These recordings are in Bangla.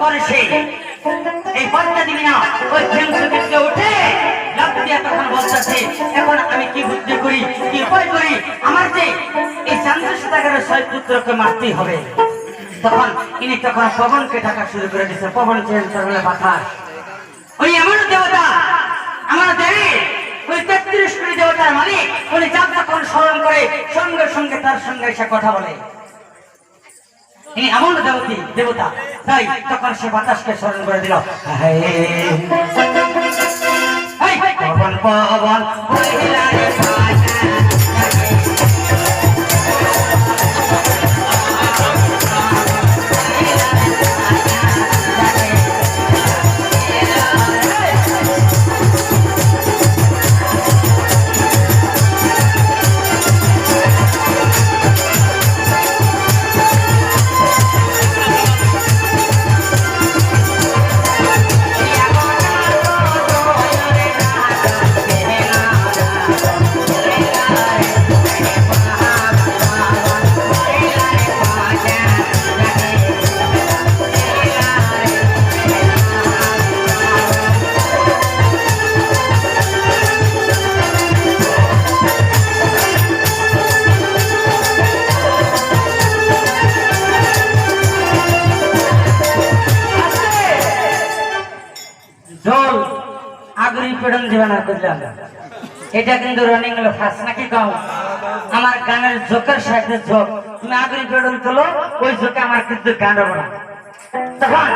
তখন সে এই পদ্মা দিবি না ওই ধ্বংসকে উঠে লাফ দিয়া তখন বলতেছে, এখন আমি কি বুদ্ধি করি, কি উপায় করি, আমার যে এই চন্দ্রশেখরের 6 পুত্রকে মারতেই হবে। তখন ইনি তখন পবনকে ডাকা শুরু করে দিচ্ছে। পবন চেঞ্জ হলে বাতাস, ওই এমন দেবতা আমার দেবী, ওই 33 কোটি দেবতার মালিক, উনি যা তখন স্মরণ করে সঙ্গে সঙ্গে তার সঙ্গে এসে কথা বলে। ইনি এমন দেবতা, তাই তখন সে বাতাসকে স্মরণ করে দিল। পবন পবন এটা কিন্তু রানিং হলো ফার্স্ট নাকি গাও আমার গানের জোকের সাথে জোক, তুমি আগুন পেড়ন তোলো ওই জোকে আমার কিন্তু গান হবে না। তখন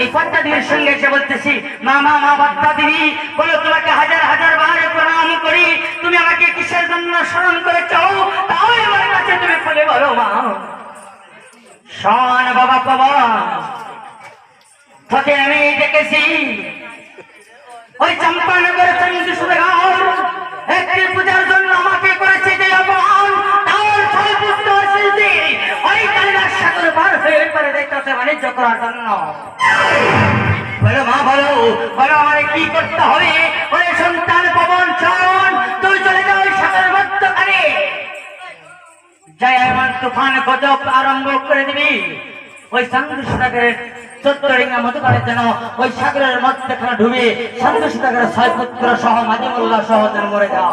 এই পদ্মা দেবীর সঙ্গে এসে বলতেছি, মা মা মা পদ্মা দেবী, বলো তোমাকে হাজার হাজার বার প্রণাম করি, তুমি আমাকে কিসের জন্য স্মরণ করে চাও তাও আমার কাছে তুমি বলে বলো মা। শোন বাবা পবন, তোকে আমি দেখেছি ওই চম্পানগর চন্দ্রশেখর একটি পূজার জন্য আমাকে করেছে যে অপমান, তার 6 পুত্র এসেছে ওই কালিদাস সাগর পার হয়ে পারে দেখতে বাণিজ্য করার জন্য। বলো মা, বলো বলো আমার কি করতে হবে? ওই সন্তান পবন শোন, তুই চলে যাও ওই সাগরের মধ্যখানে, যাই এমন তুফান গজব আরম্ভ করে দিবি ওই চন্দ্রশেখরের 14 রিঙ্গা মতো করে যেন ওই সাগরের মধ্যখানে ডুবে চন্দ্রশেখরের 6 পুত্র সহ মাজিমুল্লাহ সহ যেন মরে যাও।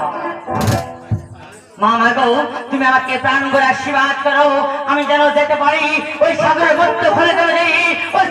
মা গো, তুমি আমাকে প্রাণ করে আশীর্বাদ করো, আমি যেন যেতে পারি ওই সাগরের মধ্যখানে চলে যাই, ওই